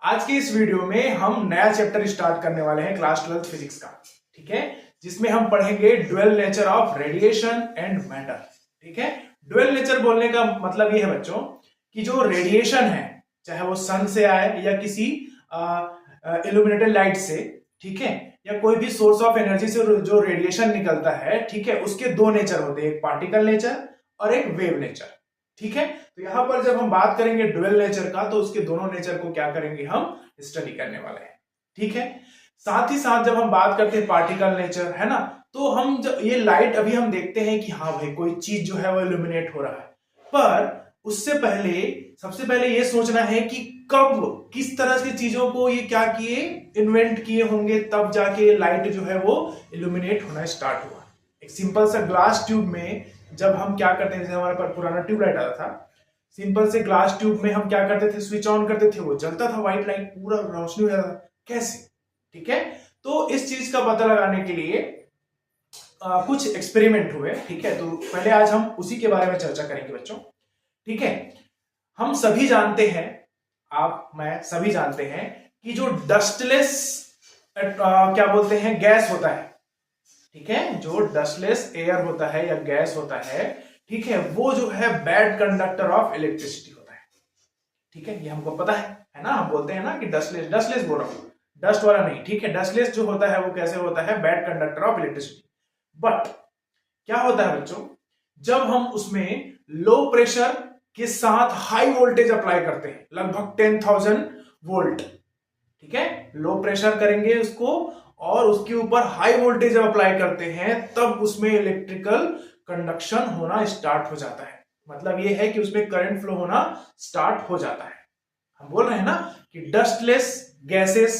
आज के इस वीडियो में हम नया चैप्टर स्टार्ट करने वाले हैं क्लास 12 फिजिक्स का। ठीक है, जिसमें हम पढ़ेंगे dual nature of radiation and matter. ठीक है, ड्यूअल नेचर बोलने का मतलब ये है बच्चों कि जो रेडिएशन है, चाहे वो सन से आए या किसी इल्यूमिनेटेड लाइट से, ठीक है, या कोई भी सोर्स ऑफ एनर्जी से जो रेडिएशन निकलता है, ठीक है, उसके दो नेचर होते हैं, एक पार्टिकल नेचर और एक वेव नेचर। ठीक है, तो यहां पर जब हम बात करेंगे ड्यूअल नेचर का, तो उसके दोनों नेचर को क्या करेंगे, हम स्टडी करने वाले हैं। ठीक है, साथ ही साथ जब हम बात करते हैं पार्टिकल नेचर, है ना, तो हम जब ये लाइट अभी हम देखते हैं कि हाँ भाई कोई चीज जो है वो इल्यूमिनेट हो रहा है, पर उससे पहले सबसे पहले ये सोचना है कि कब किस तरह की चीजों को ये क्या किए, इन्वेंट किए होंगे, तब जाके लाइट जो है वो इल्यूमिनेट होना स्टार्ट हुआ। एक सिंपल सा ग्लास ट्यूब में जब हम क्या करते हैं, जैसे हमारे पास पुराना ट्यूबलाइट आता था, सिंपल से ग्लास ट्यूब में हम क्या करते थे, स्विच ऑन करते थे, वो जलता था, व्हाइट लाइट पूरा रोशनी हो जाता था। कैसे? ठीक है, तो इस चीज का पता लगाने के लिए कुछ एक्सपेरिमेंट हुए। ठीक है, तो पहले आज हम उसी के बारे में चर्चा करेंगे बच्चों। ठीक है, हम सभी जानते हैं, आप मैं सभी जानते हैं कि जो डस्टलेस क्या बोलते हैं, गैस होता है, ठीक है, जो डस्टलेस एयर होता है या गैस होता है, ठीक है, वो जो है बैड कंडक्टर ऑफ इलेक्ट्रिसिटी होता है। ठीक है, ये हमको पता है ना, हम बोलते हैं ना कि डस्टलेस, डस्टलेस बोल रहा हूं, डस्ट वाला नहीं। ठीक है, डस्टलेस जो होता है वो कैसे होता है, bad conductor of electricity. But क्या होता है बच्चों, जब हम उसमें लो प्रेशर के साथ हाई वोल्टेज अप्लाई करते हैं, लगभग 10,000 वोल्ट, ठीक है, लो प्रेशर करेंगे उसको और उसके ऊपर हाई वोल्टेज अप्लाई करते हैं, तब उसमें इलेक्ट्रिकल कंडक्शन होना स्टार्ट हो जाता है। मतलब यह है कि उसमें करंट फ्लो होना स्टार्ट हो जाता है। हम बोल रहे हैं ना कि डस्टलेस गैसेस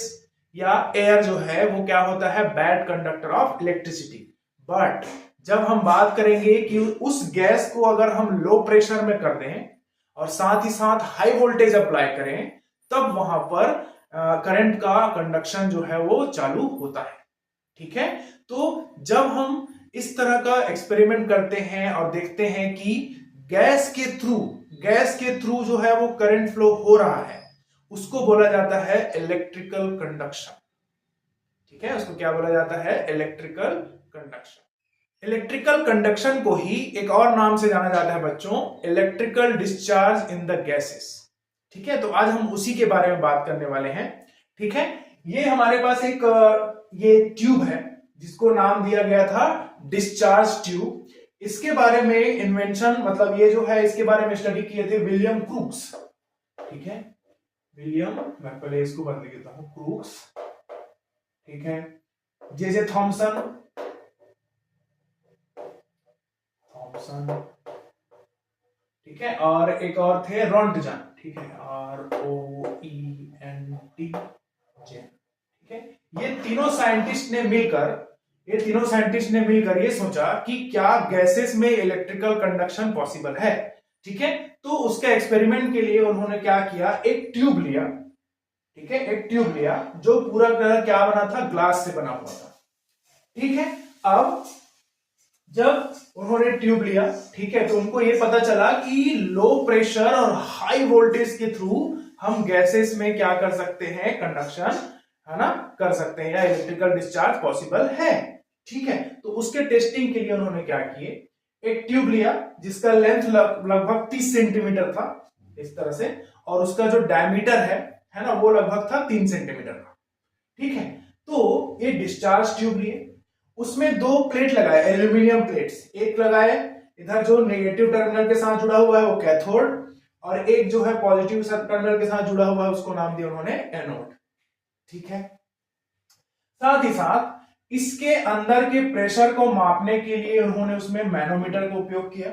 या एयर जो है वो क्या होता है, bad conductor of electricity. But जब हम बात करेंगे कि उस गैस को अगर हम लो प्रेशर में कर दें और साथ ही साथ हाई वोल्टेज अप्लाई करें, तब वहां पर करंट का कंडक्शन जो है वो चालू होता है। ठीक है, तो जब हम इस तरह का एक्सपेरिमेंट करते हैं और देखते हैं कि गैस के थ्रू जो है वो करंट फ्लो हो रहा है, उसको बोला जाता है इलेक्ट्रिकल कंडक्शन। ठीक है, उसको क्या बोला जाता है, इलेक्ट्रिकल कंडक्शन। इलेक्ट्रिकल कंडक्शन को ही एक और नाम से जाना जाता है बच्चों, electrical discharge in the gases. ठीक है, तो आज हम उसी के बारे में बात करने वाले हैं। ठीक है, ये हमारे पास एक ये ट्यूब है जिसको नाम दिया गया था डिस्चार्ज ट्यूब। इसके बारे में इन्वेंशन, मतलब ये जो है, इसके बारे में स्टडी किए थे विलियम क्रूक्स। ठीक है, विलियम, मैं पहले इसको बंद देता हूं, क्रूक्स, ठीक है, जे थॉमसन, ठीक है, और एक और थे रोंटजन, ठीक है, ROENT जैन। ठीक है, ये तीनों साइंटिस्ट ने मिलकर ये सोचा कि क्या गैसेस में इलेक्ट्रिकल कंडक्शन पॉसिबल है। ठीक है, तो उसके एक्सपेरिमेंट के लिए उन्होंने क्या किया, एक ट्यूब लिया, ठीक है, एक ट्यूब लिया जो पूरा क्या बना था, ग्लास से बना हुआ था। ठीक है, अब जब उन्होंने ट्यूब लिया, ठीक है, तो उनको ये पता चला कि लो प्रेशर और हाई वोल्टेज के थ्रू हम गैसेस में क्या कर सकते हैं, कंडक्शन, है ना, कर सकते हैं, या इलेक्ट्रिकल डिस्चार्ज पॉसिबल है। ठीक है, तो उसके टेस्टिंग के लिए उन्होंने क्या किए, एक ट्यूब लिया जिसका लेंथ लगभग 30 सेंटीमीटर था, इस तरह से, और उसका जो डायमीटर है ना, वो लगभग था 3 सेंटीमीटर का। ठीक है, तो ये डिस्चार्ज ट्यूब लिए, उसमें दो प्लेट लगाए, एल्यूमिनियम प्लेट्स, एक लगाए इधर जो नेगेटिव टर्मिनल के साथ जुड़ा हुआ है वो कैथोड, और एक जो है पॉजिटिव टर्मिनल के साथ जुड़ा हुआ है उसको नाम दिया उन्होंने एनोड। ठीक है, साथ ही साथ इसके अंदर के प्रेशर को मापने के लिए उन्होंने उसमें मैनोमीटर का उपयोग किया।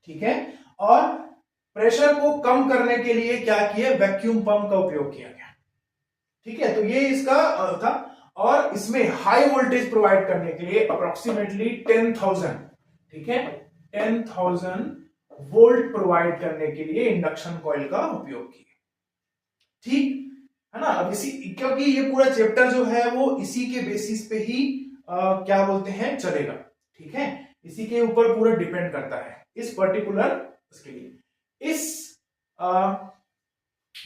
ठीक है, और प्रेशर को कम करने के लिए क्या किया, वैक्यूम पंप का उपयोग किया गया। ठीक है, तो ये इसका था, और इसमें हाई वोल्टेज प्रोवाइड करने के लिए अप्रोक्सीमेटली 10,000, ठीक है, 10,000 वोल्ट प्रोवाइड करने के लिए इंडक्शन कॉइल का उपयोग किया। ठीक है ना, अब इसी, क्योंकि ये पूरा चैप्टर जो है वो इसी के बेसिस पे ही क्या बोलते हैं, चलेगा। ठीक है, इसी के ऊपर पूरा डिपेंड करता है, इस पर्टिकुलर उसके लिए। इस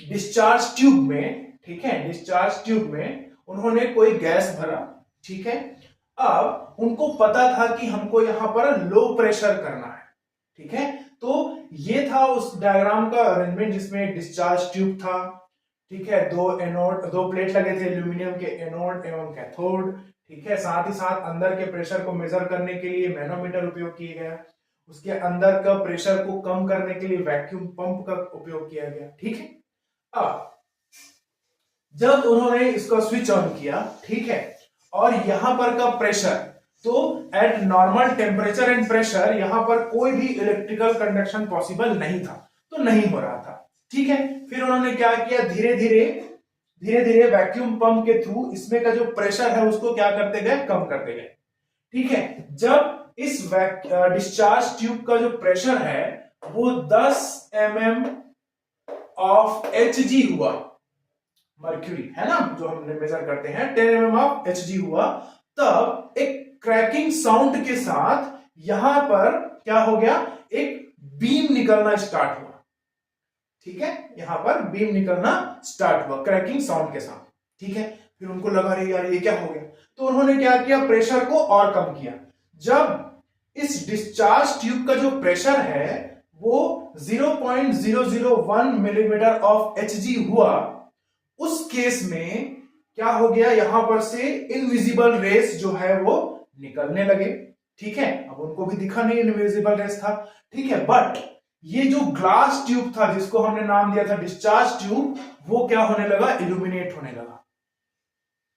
डिस्चार्ज ट्यूब में, ठीक है, डिस्चार्ज ट्यूब में उन्होंने कोई गैस भरा, ठीक है। अब उनको पता था कि हमको यहां पर लो प्रेशर करना है, ठीक है। तो ये था उस डायग्राम का अरेंजमेंट जिसमें एक डिस्चार्ज ट्यूब था, ठीक है, दो प्लेट लगे थे एल्यूमिनियम के, एनोड एवं कैथोड, ठीक है। साथ ही साथ अंदर के प्रेशर को मेजर करने के लिए मैनोमीटर उपयोग किया गया, उसके अंदर का प्रेशर को कम करने के लिए वैक्यूम पंप का उपयोग किया गया, ठीक है। अब जब उन्होंने इसका स्विच ऑन किया, ठीक है, और यहां पर का प्रेशर, तो eight normal temperature and pressure यहां पर कोई भी इलेक्ट्रिकल कंडक्शन पॉसिबल नहीं था, तो नहीं हो रहा था, ठीक है। फिर उन्होंने क्या किया, धीरे धीरे वैक्यूम पंप के थ्रू इसमें का जो प्रेशर है उसको क्या करते गए, कम करते गए, ठीक है। जब इस डिस्चार्ज ट्यूब का जो प्रेशर है वो 10 mm ऑफ Hg हुआ, मर्क्यूरी है ना जो हमने मेजर करते हैं, 10 mm ऑफ Hg हुआ, तब एक क्रैकिंग साउंड के साथ यहां पर क्या हो गया, एक बीम निकलना स्टार्ट हुआ, ठीक है। यहां पर बीम निकलना स्टार्ट हुआ क्रैकिंग साउंड के साथ, ठीक है। फिर उनको लगा रही यार ये क्या हो गया, तो उन्होंने क्या किया, प्रेशर को और कम किया। जब इस डिस्चार्ज ट्यूब का जो प्रेशर है वो 0.001 मिलीमीटर ऑफ Hg हुआ, उस केस में क्या हो गया, यहां पर से इनविजिबल रेस जो है वो निकलने लगे, ठीक है। अब उनको भी दिखा नहीं इनविजिबल रेस था, ठीक है। बट ये जो ग्लास ट्यूब था जिसको हमने नाम दिया था डिस्चार्ज ट्यूब, वो क्या होने लगा, इल्यूमिनेट होने लगा।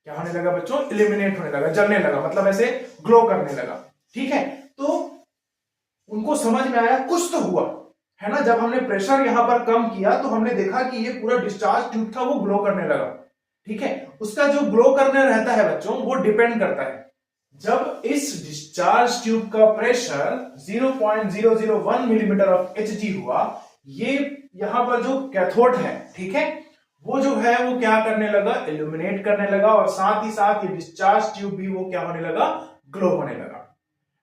क्या होने लगा बच्चों, इल्यूमिनेट होने लगा, जलने लगा, मतलब ऐसे ग्लो करने लगा, ठीक है। तो उनको समझ में आया कुछ तो हुआ है ना, जब हमने प्रेशर यहां पर कम किया तो हमने देखा कि ये पूरा डिस्चार्ज ट्यूब था वो ग्लो करने लगा, ठीक है। उसका जो ग्लो करने रहता है बच्चों वो डिपेंड करता है, जब इस डिस्चार्ज ट्यूब का प्रेशर 0.001 मिलीमीटर ऑफ Hg हुआ, ये यहां पर जो कैथोड है, ठीक है, वो जो है वो क्या करने लगा, इल्यूमिनेट करने लगा, और साथ ही साथ ये डिस्चार्ज ट्यूब भी वो क्या होने लगा, ग्लो होने लगा।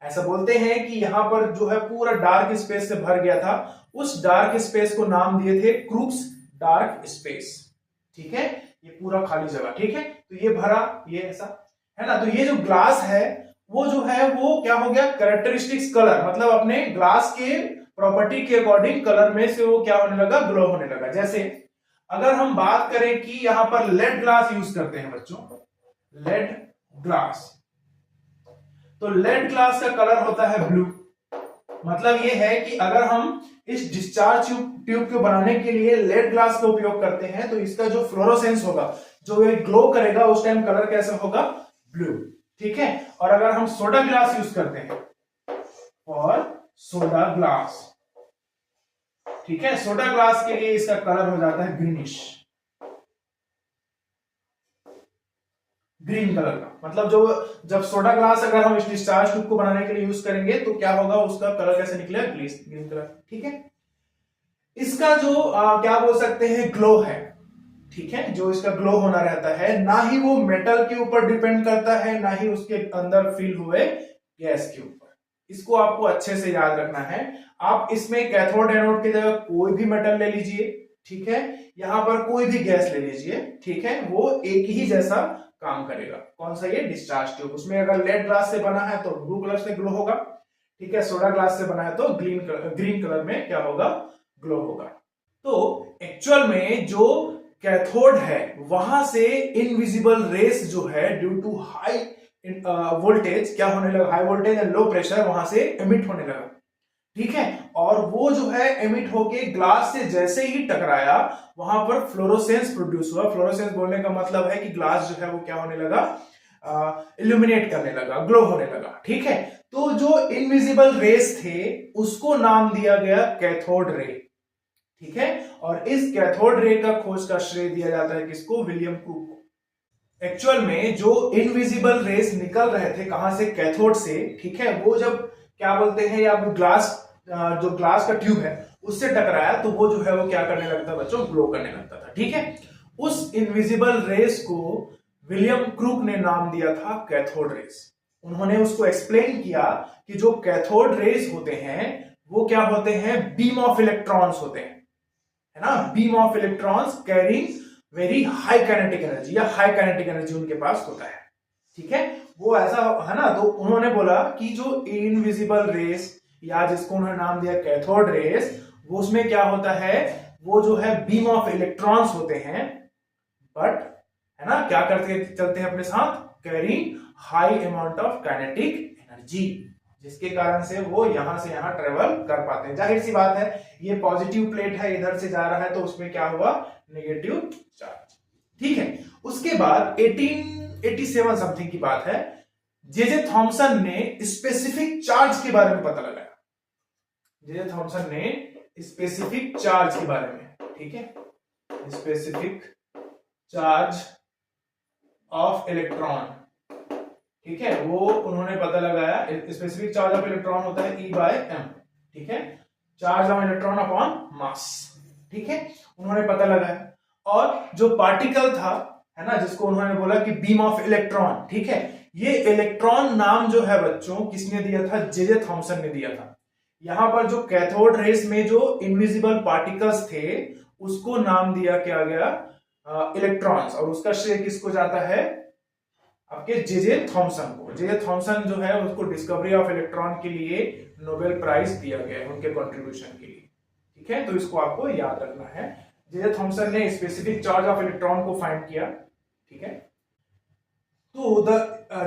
ऐसा बोलते हैं कि यहां पर जो है पूरा डार्क स्पेस से भर गया था, उस डार्क स्पेस को नाम दिए थे क्रूक्स डार्क स्पेस, ठीक है। ये पूरा खाली जगह, ठीक है, तो ये भरा, ये ऐसा है ना। तो ये जो ग्लास है वो जो है वो क्या हो गया, कैरेक्टरिस्टिक्स कलर, मतलब अपने ग्लास के प्रॉपर्टी के अकॉर्डिंग कलर में से वो क्या होने लगा, ग्लो होने लगा। जैसे अगर हम बात करें कि यहां पर लेड ग्लास यूज करते हैं बच्चों, लेड ग्लास, तो लेड ग्लास का कलर होता है ब्लू। मतलब ये है कि अगर हम इस डिस्चार्ज ट्यूब को बनाने के लिए लेड ग्लास का उपयोग करते हैं तो इसका जो फ्लोरोसेंस होगा, जो ये ग्लो करेगा, उस टाइम कलर कैसा होगा, ब्लू, ठीक है। और अगर हम सोडा ग्लास यूज करते हैं, और सोडा ग्लास, ठीक है, सोडा ग्लास के लिए इसका कलर हो जाता है ग्रीनिश, ग्रीन कलर का। मतलब जो जब सोडा ग्लास अगर हम इस डिस्चार्ज ट्यूब को बनाने के लिए यूज करेंगे तो क्या होगा, उसका कलर कैसे निकलेगा, ग्रीन कलर, ठीक है। इसका जो क्या बोल सकते हैं, ग्लो है, ठीक है, जो इसका ग्लो होना रहता है, ना ही वो मेटल के ऊपर डिपेंड करता है, ना ही उसके अंदर फिल हुए गैस के ऊपर। इसको आपको अच्छे से याद रखना है। आप इसमें कैथोड एनोड की जगह कोई भी मेटल ले लीजिए, ठीक है, यहां पर कोई भी गैस ले लीजिए, ठीक है, वो एक ही जैसा काम करेगा। कौन सा, ये डिस्चार्ज ट्यूब। उसमें अगर लेड ग्लास से बना है तो ब्लू कलर से ग्लो होगा, ठीक है, सोडा ग्लास से बना है तो ग्रीन कलर में क्या होगा, ग्लो होगा। तो एक्चुअल में जो कैथोड है वहां से इनविजिबल रेस जो है ड्यू टू हाई वोल्टेज क्या होने लगा, high voltage and low pressure वहां से एमिट होने लगा, ठीक है। और वो जो है एमिट होके ग्लास से जैसे ही टकराया वहां पर फ्लोरोसेंस प्रोड्यूस हुआ। फ्लोरोसेंस बोलने का मतलब है कि ग्लास जो है वो क्या होने लगा, इल्यूमिनेट करने लगा, ग्लो होने लगा, ठीक है। तो जो इनविजिबल रेस थे उसको नाम दिया गया कैथोड रे, ठीक है। और इस कैथोड रे का खोज का श्रेय दिया जाता है किसको, विलियम क्रूक को। एक्चुअल में जो इनविजिबल रेस निकल रहे थे कहां से, कैथोड से, ठीक है, वो जब क्या बोलते हैं, या ग्लास, जो ग्लास का ट्यूब है उससे टकराया तो वो जो है वो क्या करने लगता है बच्चों, ग्लो करने लगता था, ठीक है। उस इनविजिबल रेस को विलियम क्रूक ने नाम दिया था कैथोड रेस। उन्होंने उसको एक्सप्लेन किया कि जो कैथोड रेस होते हैं वो क्या होते हैं, बीम ऑफ इलेक्ट्रॉन्स होते हैं, है ना, beam of electrons carrying very high kinetic energy या हाई काइनेटिक एनर्जी उनके पास होता है। ठीक है, वो ऐसा है ना। तो उन्होंने बोला कि जो इनविजिबल रेस या जिसको उन्होंने नाम दिया कैथोड रेस, वो उसमें क्या होता है, वो जो है बीम ऑफ इलेक्ट्रॉन्स होते हैं, बट है ना क्या करते चलते हैं अपने साथ, carrying high amount of kinetic energy, जिसके कारण से वो यहां से यहां ट्रेवल कर पाते हैं। जाहिर सी बात है, ये पॉजिटिव प्लेट है, इधर से जा रहा है, तो उसमें क्या हुआ, नेगेटिव चार्ज। ठीक है, उसके बाद 1887 समथिंग की बात है, जे थॉमसन ने स्पेसिफिक चार्ज के बारे में पता लगाया। जे थॉमसन ने स्पेसिफिक चार्ज के बारे में, ठीक है, स्पेसिफिक चार्ज ऑफ इलेक्ट्रॉन, ठीक है, वो उन्होंने पता लगाया। स्पेसिफिक चार्ज ऑफ इलेक्ट्रॉन होता है E/m, ठीक है, charge of electron upon mass, ठीक है, उन्होंने पता लगाया। और जो पार्टिकल था, है ना, जिसको उन्होंने बोला कि बीम ऑफ इलेक्ट्रॉन, ठीक है, ये इलेक्ट्रॉन नाम जो है बच्चों किसने दिया था, जे थॉमसन ने दिया था। यहां पर जो कैथोड रेस में जो इनविजिबल पार्टिकल्स थे, उसको नाम दिया क्या गया, इलेक्ट्रॉन्स, और उसका श्रेय किसको जाता है, आपके जे थॉमसन को। जे थॉमसन जो है उसको डिस्कवरी ऑफ इलेक्ट्रॉन के लिए नोबेल प्राइज दिया गया है उनके कंट्रीब्यूशन के लिए। ठीक है, तो इसको आपको याद रखना है। जे थॉमसन ने स्पेसिफिक चार्ज ऑफ इलेक्ट्रॉन को फाइंड किया। ठीक है, तो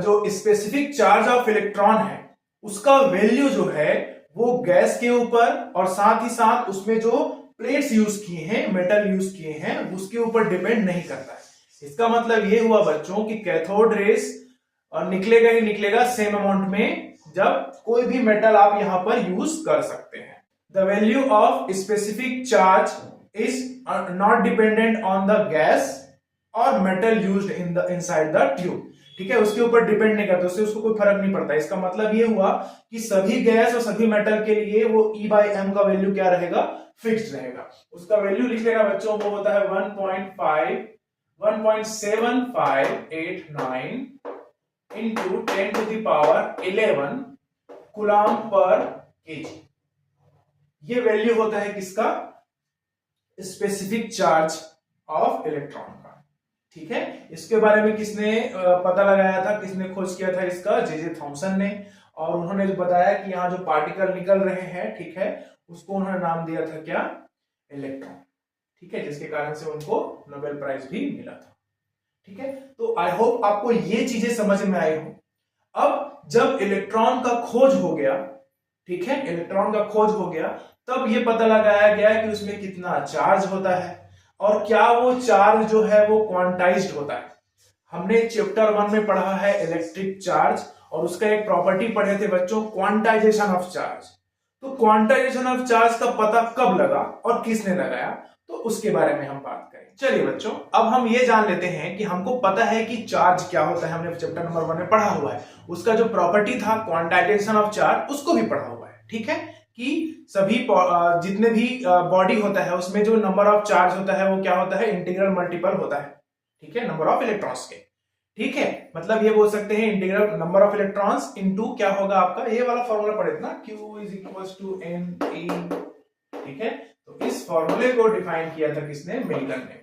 जो स्पेसिफिक चार्ज ऑफ इलेक्ट्रॉन है उसका वैल्यू जो है वो गैस के ऊपर और साथ ही साथ उसमें जो प्लेट्स यूज किए हैं, मेटल यूज किए हैं, उसके ऊपर डिपेंड नहीं करता है। इसका मतलब ये हुआ बच्चों कि कैथोड रेस और निकलेगा ही निकलेगा सेम अमाउंट में, जब कोई भी मेटल आप यहां पर यूज कर सकते हैं। The value of specific charge is not dependent on the gas और metal used in the inside the tube. ठीक है, उसके ऊपर डिपेंड नहीं करता, उससे उसको कोई फर्क नहीं पड़ता। इसका मतलब ये हुआ कि सभी गैस और सभी मेटल के लिए वो E/m का वैल्यू क्या रहेगा, फिक्स्ड रहेगा। उसका वैल्यू लिख लेगा बच्चों, वो होता है 1.7589 into 10 to the power 11 coulomb per KG. ये वैल्यू होता है किसका, स्पेसिफिक चार्ज ऑफ इलेक्ट्रॉन का। ठीक है, इसके बारे में किसने पता लगाया था, किसने खोज किया था इसका, जे थॉमसन ने। और उन्होंने जो बताया कि यहाँ जो पार्टिकल निकल रहे हैं, ठीक है, उसको उन्होंने नाम दिया था क्या, इलेक्ट्रॉन। ठीक है, जिसके कारण से उनको नोबेल प्राइज भी मिला था। ठीक है, तो आई होप आपको ये चीजें समझ में आई हो। अब जब इलेक्ट्रॉन का खोज हो गया, ठीक है, इलेक्ट्रॉन का खोज हो गया, तब ये पता लगाया गया कि उसमें कितना चार्ज होता है और क्या वो चार्ज जो है वो क्वांटाइज्ड होता है। हमने चैप्टर 1 में पढ़ा है इलेक्ट्रिक चार्ज, और उसका एक प्रॉपर्टी पढ़े थे बच्चों, क्वांटाइजेशन ऑफ चार्ज। तो क्वांटाइजेशन ऑफ चार्ज का पता कब लगा और किसने लगाया, तो उसके बारे में हम बात करें। चलिए बच्चों, अब हम ये जान लेते हैं कि हमको पता है कि चार्ज क्या होता है, हमने चैप्टर नंबर 1 में पढ़ा हुआ है। उसका जो प्रॉपर्टी था क्वांटाइजेशन ऑफ चार्ज, उसको भी पढ़ा हुआ है। ठीक है, कि सभी जितने भी बॉडी होता है उसमें जो नंबर ऑफ चार्ज होता है वो क्या होता है, इंटीग्रल मल्टीपल होता है। ठीक है, नंबर ऑफ इलेक्ट्रॉन्स के। ठीक है, मतलब ये बोल सकते हैं integral number of electrons into क्या होगा आपका, ये वाला फॉर्मूला पढ़े थे ना, Q = NE। ठीक है, तो इस फॉर्मूले को डिफाइन किया था किसने, मिल्टन ने।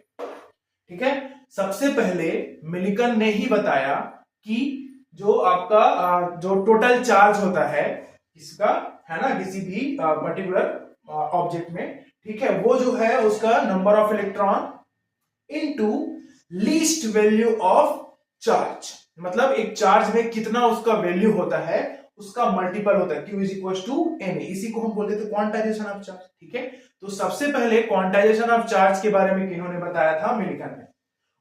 ठीक है, सबसे पहले मिल्टन ने ही बताया कि जो आपका जो टोटल चार्ज होता है इसका, है ना, किसी भी पर्टिकुलर ऑब्जेक्ट में, ठीक है, वो जो है उसका number of electron into least value of charge, मतलब एक चार्ज में कितना उसका वैल्यू होता है उसका मल्टीपल होता है, Q = NE। इसी को हम बोलते थे क्वांटाइजेशन ऑफ चार्ज। ठीक है, तो सबसे पहले क्वांटाइजेशन ऑफ चार्ज के बारे में किन्होंने बताया था, मिल्टन ने।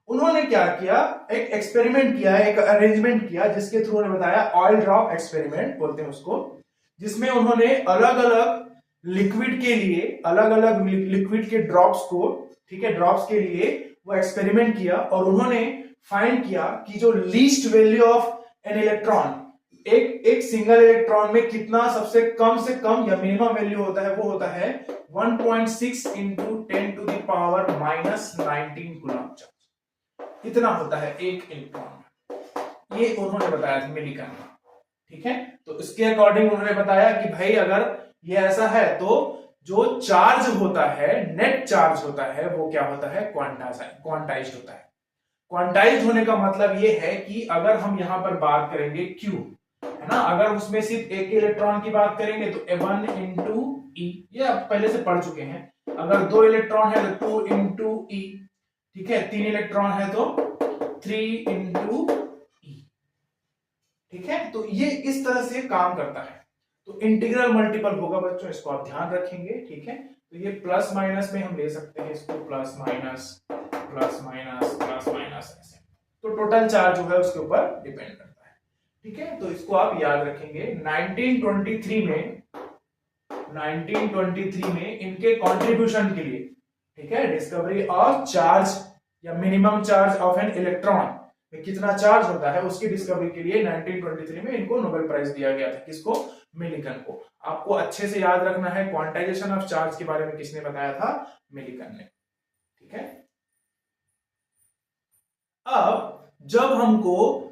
उन्होंने क्या किया, एक एक्सपेरिमेंट किया, एक अरेंजमेंट किया, जिसके थ्रू उन्होंने बताया, ऑयल ड्रॉप एक्सपेरिमेंट बोलते हैं उसको, जिसमें उन्होंने अलग अलग लिक्विड के लिए, अलग अलग लिक्विड के ड्रॉप्स को, ठीक है, ड्रॉप्स के लिए वो एक्सपेरिमेंट किया, और उन्होंने फाइंड किया कि जो least value of an electron, एक सिंगल इलेक्ट्रॉन में कितना सबसे कम से कम या मिनिमम वैल्यू होता है, वो होता है 1.6 × 10⁻⁻19 कूलम चार्ज। इतना होता है एक इलेक्ट्रॉन। ये उन्होंने बताया था मिल्टन ने। ठीक है, तो इसके अकॉर्डिंग उन्होंने बताया कि भाई अगर ये ऐसा है तो जो चार्ज होता है, नेट चार्ज होता है, वो क्या होता है, क्वांटाइज्ड होता है। क्वांटाइज्ड होने का मतलब ये है कि अगर हम यहां पर बात करेंगे Q, है ना, अगर उसमें सिर्फ एक इलेक्ट्रॉन की बात करेंगे तो 1 इंटू ई, ये आप पहले से पढ़ चुके हैं। अगर 2 इलेक्ट्रॉन है तो 2 इंटू ई, ठीक है, 3 इलेक्ट्रॉन है तो 3 इंटू ई, ठीक है। तो ये इस तरह से काम करता है। तो इंटीग्रल मल्टीपल होगा बच्चों, इसको आप ध्यान रखेंगे, ठीक है। तो ये प्लस माइनस में हम ले सकते हैं इसको, plus minus plus minus plus minus ऐसे, तो टोटल चार्ज जो है उसके ऊपर डिपेंड करता है, ठीक है। तो इसको आप याद रखेंगे। 1923 में इनके कंट्रीब्यूशन के लिए, ठीक है, डिस्कवरी ऑफ चार्ज या minimum charge of an electron में कितना चार्ज होता है, उसकी डिस्कवरी के लिए 1923 में इनको नोबेल प्राइज दिया गया था। किसको? मिलिकन को। आपको अच्छे से याद रखना है, क्वांटाइजेशन ऑफ चार्ज के बारे में किसने बताया था? मिलिकन ने, ठीक है। अब जब हमको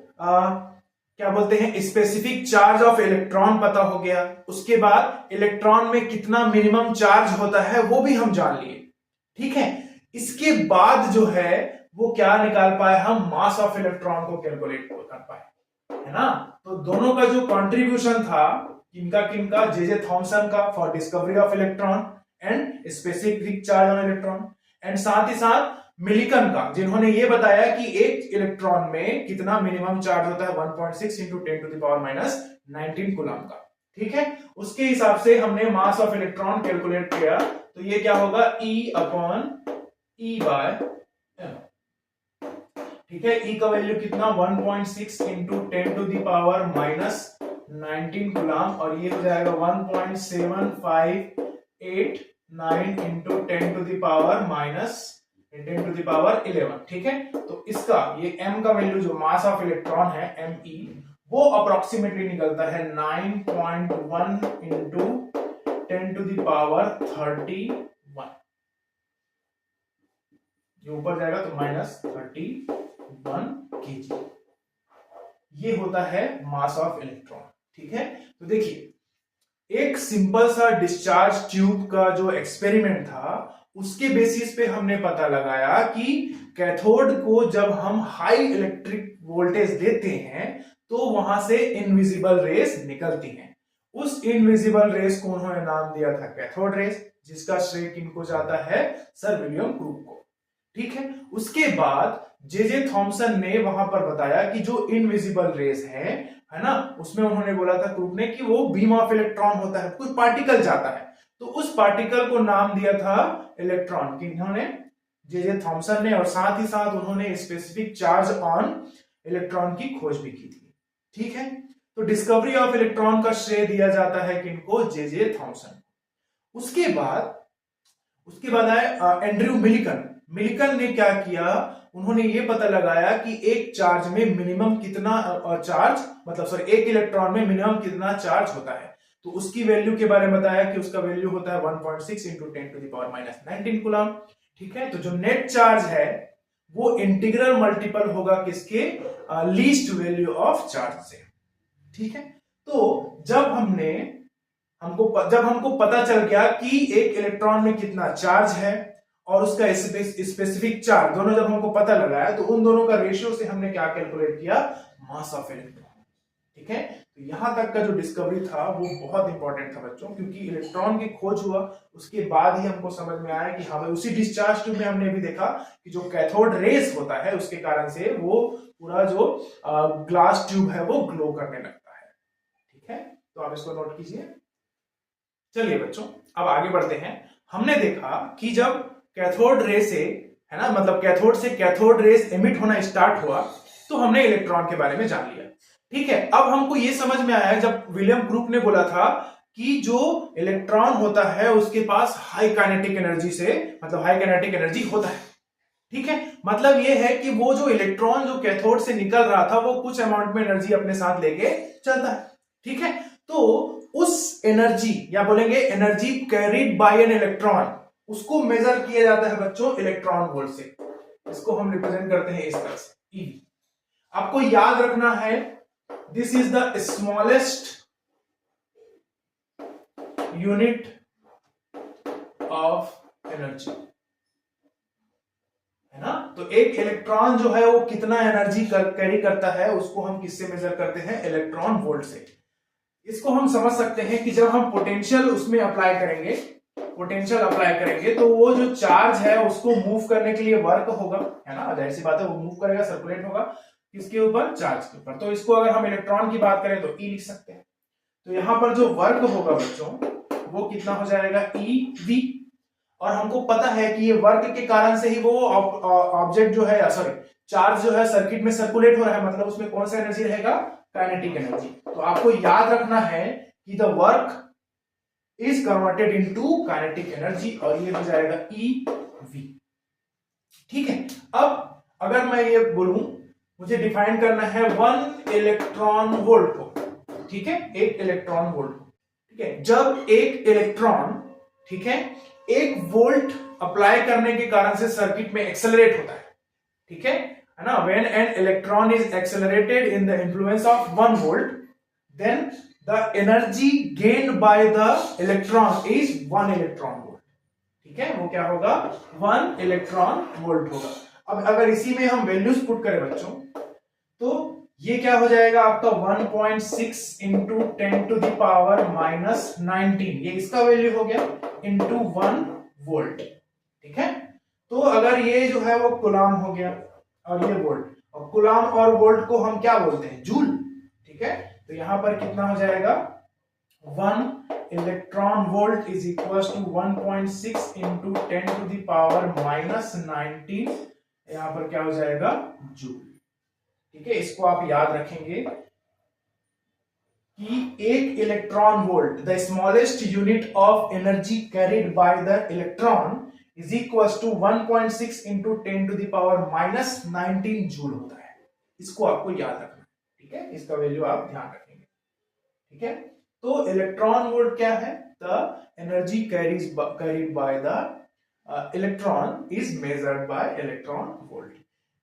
क्या बोलते हैं, स्पेसिफिक चार्ज ऑफ इलेक्ट्रॉन पता हो गया, उसके बाद इलेक्ट्रॉन में कितना मिनिमम चार्ज होता है वो भी हम जान लिए, ठीक है। इसके बाद जो है वो क्या निकाल पाए हम? मास ऑफ इलेक्ट्रॉन को कैलकुलेट कर पाए, है ना। तो दोनों का जो कंट्रीब्यूशन था, किनका किनका? जे थॉमसन का for discovery of electron and specific charge on electron, and साथ ही साथ मिलिकन का, जिन्होंने ये बताया कि एक इलेक्ट्रॉन में कितना मिनिमम चार्ज होता है, 1.6 into 10 to the power minus 19 coulomb का, ठीक है। उसके हिसाब से हमने मास ऑफ इलेक्ट्रॉन कैलकुलेट किया, तो ये क्या होगा? E upon E by m, ठीक है। E का वैल्यू कितना? 1.6 into 10 to the power minus 19 coulomb, और ये हो जाएगा 1.7589 into 10 to the power minus 10 to the power 11, ठीक है। तो इसका ये m का वैल्यू जो मास ऑफ इलेक्ट्रॉन है me, वो अप्रोक्सीमेटली निकलता है 9.1 इंटू 10 टू द पावर 31, ये ऊपर जाएगा तो माइनस 31 kg, ये होता है मास ऑफ इलेक्ट्रॉन, ठीक है। तो देखिए, एक सिंपल सा डिस्चार्ज ट्यूब का जो एक्सपेरिमेंट था, उसके बेसिस पे हमने पता लगाया कि कैथोड को जब हम हाई इलेक्ट्रिक वोल्टेज देते हैं तो वहां से इनविजिबल रेस निकलती हैं। उस इनविजिबल रेस को उन्होंने नाम दिया था कैथोड रेस, जिसका श्रेय किनको जाता है? सर विलियम क्रूक को, ठीक है। उसके बाद जे थॉमसन ने वहां पर बताया कि जो इनविजिबल रेस है ना, उसमें उन्होंने बोला था क्रूक ने कि वो बीम ऑफ इलेक्ट्रॉन होता है, कुछ पार्टिकल जाता है, तो उस पार्टिकल को नाम दिया था इलेक्ट्रॉन, कि इन्होंने जे थॉमसन ने, और साथ ही साथ उन्होंने स्पेसिफिक चार्ज ऑन इलेक्ट्रॉन की खोज भी की थी, ठीक है। तो डिस्कवरी ऑफ इलेक्ट्रॉन का श्रेय दिया जाता है किनको? J Thomson. उसके बाद आए एंड्रयू मिलिकन। मिलिकन ने क्या किया? उन्होंने ये पता लगाया कि एक चार्ज में मिनिमम कितना एक इलेक्ट्रॉन में मिनिमम कितना चार्ज होता है, तो उसकी वैल्यू के बारे में बताया कि उसका वैल्यू होता है 1.6 into 10 to the power minus 19 coulomb, ठीक है। तो जो नेट चार्ज है वो इंटीग्रल मल्टीपल होगा किसके? लीस्ट वैल्यू ऑफ चार्ज से, ठीक है। तो जब हमको पता चल गया कि एक इलेक्ट्रॉन में कितना चार्ज है और उसका स्पेसिफिक चार्ज, दोनों जब हमको पता लगाया, तो उन दोनों का रेशियो से हमने क्या कैलकुलेट किया? मास ऑफ इलेक्ट्रॉन, ठीक है। तो यहां तक का जो डिस्कवरी था वो बहुत इंपॉर्टेंट था बच्चों, क्योंकि इलेक्ट्रॉन की खोज हुआ, उसके बाद ही हमको समझ में आया कि हाँ भाई, उसी डिस्चार्ज ट्यूब में हमने भी देखा कि जो कैथोड रेस होता है उसके कारण से वो पूरा जो ग्लास ट्यूब है वो ग्लो करने लगता है, ठीक है। तो आप इसको नोट कीजिए। चलिए बच्चों, अब आगे बढ़ते हैं। हमने देखा कि जब कैथोड रे से, है ना, मतलब कैथोड से कैथोड रेस एमिट होना स्टार्ट हुआ, तो हमने इलेक्ट्रॉन के बारे में जान लिया, ठीक है। अब हमको ये समझ में आया जब विलियम क्रूक ने बोला था कि जो इलेक्ट्रॉन होता है उसके पास हाई काइनेटिक एनर्जी होता है, ठीक है। मतलब ये है कि वो जो इलेक्ट्रॉन जो कैथोड से निकल रहा था वो कुछ अमाउंट में एनर्जी अपने साथ लेके चलता है, ठीक है। तो उस एनर्जी, या बोलेंगे energy carried bye an electron, उसको मेजर किया जाता है बच्चों इलेक्ट्रॉन वोल्ट से। इसको हम रिप्रेजेंट करते हैं इस तरह से, ई। आपको याद रखना है, this is the smallest unit of energy, है ना। तो एक इलेक्ट्रॉन जो है वो कितना एनर्जी कैरी करता है उसको हम किससे मेजर करते हैं, इलेक्ट्रॉन वोल्ट से। इसको हम समझ सकते हैं कि जब हम पोटेंशियल उसमें अप्लाई करेंगे, पोटेंशियल अप्लाई करेंगे तो वो जो चार्ज है उसको मूव करने के लिए वर्क होगा, है ना, जाहिर सी बात है वो मूव करेगा, सर्कुलेट होगा किसके ऊपर, चार्ज के ऊपर। तो इसको अगर हम इलेक्ट्रॉन की बात करें तो ई लिख सकते हैं। तो यहां पर जो वर्क होगा बच्चों वो कितना हो जाएगा, ई वी। और हमको पता है कि ये वर्क के कारण से ही वो ऑब्जेक्ट जो है, सॉरी चार्ज जो है सर्किट में सर्कुलेट हो रहा है, मतलब उसमें कौन सा एनर्जी रहेगा, काइनेटिक एनर्जी। तो आपको याद रखना है कि the work is converted into kinetic energy, और ये हो जाएगा ई वी। ठीक है। अब अगर मैं ये बोलूं, मुझे डिफाइन करना है 1 इलेक्ट्रॉन वोल्ट को, ठीक है, 1 इलेक्ट्रॉन वोल्ट को। ठीक है, जब एक इलेक्ट्रॉन, ठीक है, 1 वोल्ट अप्लाई करने के कारण से सर्किट में एक्सेलरेट होता है, ठीक है ना। When an electron is accelerated in the influence of 1 volt, then the energy gained by the electron is 1 electron volt. ठीक है, वो क्या होगा, 1 इलेक्ट्रॉन वोल्ट होगा। अब अगर इसी में हम वैल्यूज पुट करें बच्चों, तो ये क्या हो जाएगा आपका 1.6 into 10 to the power minus 19, ये इसका वैल्यू हो गया, इंटू 1 वोल्ट। ठीक है, तो अगर ये जो है वो कूलाम हो गया और ये वोल्ट, और कूलाम और वोल्ट को हम क्या बोलते हैं, जूल। ठीक है, तो यहां पर कितना हो जाएगा, 1 electron volt is equal to 1.6 into 10 to the power minus 19, यहां पर क्या हो जाएगा, जूल। ठीक है, इसको आप याद रखेंगे कि 1 electron volt, the smallest unit of energy carried by the electron, is equal to 1.6 into 10 to the power minus 19 joule होता है। इसको आपको याद रखना है। ठीक है, इसका वैल्यू आप ध्यान रखेंगे। ठीक है, तो इलेक्ट्रॉन वोल्ट क्या है, the energy carried by the electron is measured by electron volt.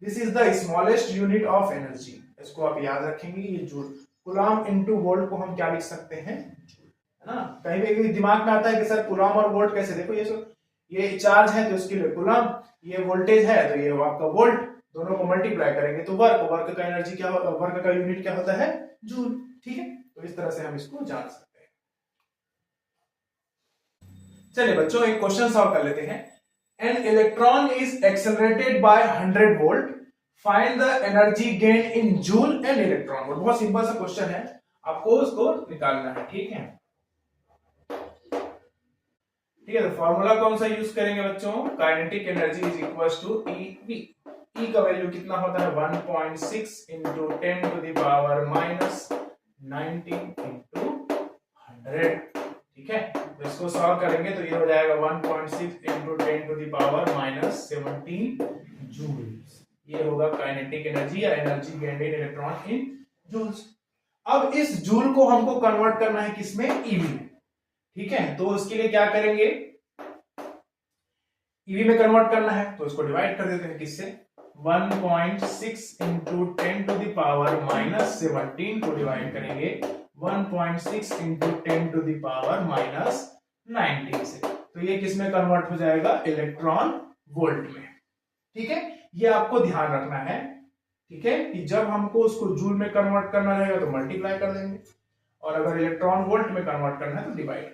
This is the smallest unit of energy, इसको आप याद रखेंगे, ये जूल। कूलाम इनटू वोल्ट को हम क्या लिख सकते हैं, जूल, है ना। कहीं भी दिमाग में आता है कि सर कूलाम और वोल्ट कैसे, देखो ये चार्ज है तो इसके लिए कूलाम, ये वोल्टेज है तो ये आपका वोल्ट, दोनों को मल्टीप्लाई करेंगे तो वर्क का एनर्जी क्या, वर्क का यूनिट क्या होता है, जूल। ठीक है, तो इस तरह से हम इसको जान सकते हैं। चलिए बच्चों एक क्वेश्चन सॉल्व कर लेते हैं। An electron is accelerated by 100 volt. Find the energy gain in joule and electron volt. बहुत सिंपल सा क्वेश्चन है, आपको उसको निकालना है। ठीक है, ठीक है, तो फॉर्मूला कौन सा यूज करेंगे बच्चों, kinetic energy is equal to E V. E का वैल्यू कितना होता है, 1.6 into 10 to the power minus 19 into 100। ठीक है, तो इसको सॉल्व करेंगे तो ये हो जाएगा 1.6 into 10 to the power minus 17 joules. ये होगा काइनेटिक एनर्जी या energy gained in electron in joules. अब इस जूल को हमको कन्वर्ट करना है किसमें, ईवी में। ठीक है, तो उसके लिए क्या करेंगे, ईवी में कन्वर्ट करना है तो इसको डिवाइड कर देते हैं किससे, 1.6 into 10 to the power minus 17 को डिवाइड करेंगे 1.6 into 10 to the power minus 19 से, तो ये किसमें कन्वर्ट हो जाएगा, इलेक्ट्रॉन वोल्ट में। ठीक है, ये आपको ध्यान रखना है। ठीक है, कि जब हमको उसको जूल में कन्वर्ट करना रहेगा तो मल्टीप्लाई कर देंगे, और अगर इलेक्ट्रॉन वोल्ट में कन्वर्ट करना है तो डिवाइड।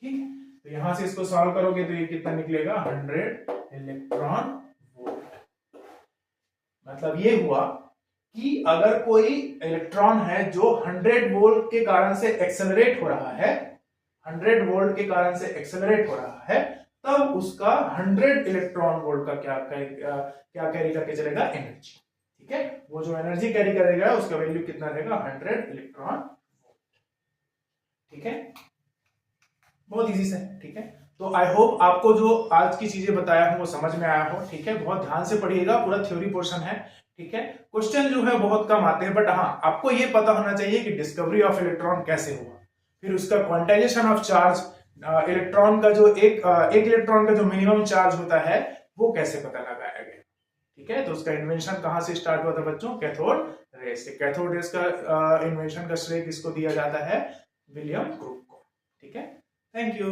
ठीक है, तो यहां से इसको सॉल्व करोगे तो ये कितना निकलेगा, 100 इलेक्ट्रॉन वोल्ट। मतलब ये हुआ कि अगर कोई इलेक्ट्रॉन है जो 100 वोल्ट के कारण से एक्सेलरेट हो रहा है, 100 वोल्ट के कारण से एक्सेलरेट हो रहा है, तब उसका 100 इलेक्ट्रॉन वोल्ट का क्या कैरी करके चलेगा, एनर्जी। ठीक है, वो जो एनर्जी कैरी करेगा उसका वैल्यू कितना रहेगा, 100 इलेक्ट्रॉन वोल्ट। ठीक है, बहुत इजी से। ठीक है, तो आई होप आपको जो आज की चीजें बताया हूं वो समझ में आया हो। ठीक है, बहुत ध्यान से पढ़िएगा, पूरा थ्योरी पोर्शन है। ठीक है, क्वेश्चन जो है बहुत कम आते हैं, बट हाँ आपको ये पता होना चाहिए कि डिस्कवरी ऑफ इलेक्ट्रॉन कैसे हुआ, फिर उसका क्वांटाइजेशन ऑफ चार्ज, इलेक्ट्रॉन का जो एक इलेक्ट्रॉन का जो मिनिमम चार्ज होता है वो कैसे पता लगाया गया। ठीक है, तो उसका इन्वेंशन कहां से स्टार्ट हुआ था बच्चों, कैथोड रेस से। कैथोड रेस का इन्वेंशन का श्रेय किसको दिया जाता है, विलियम क्रूक को। ठीक है, थैंक यू।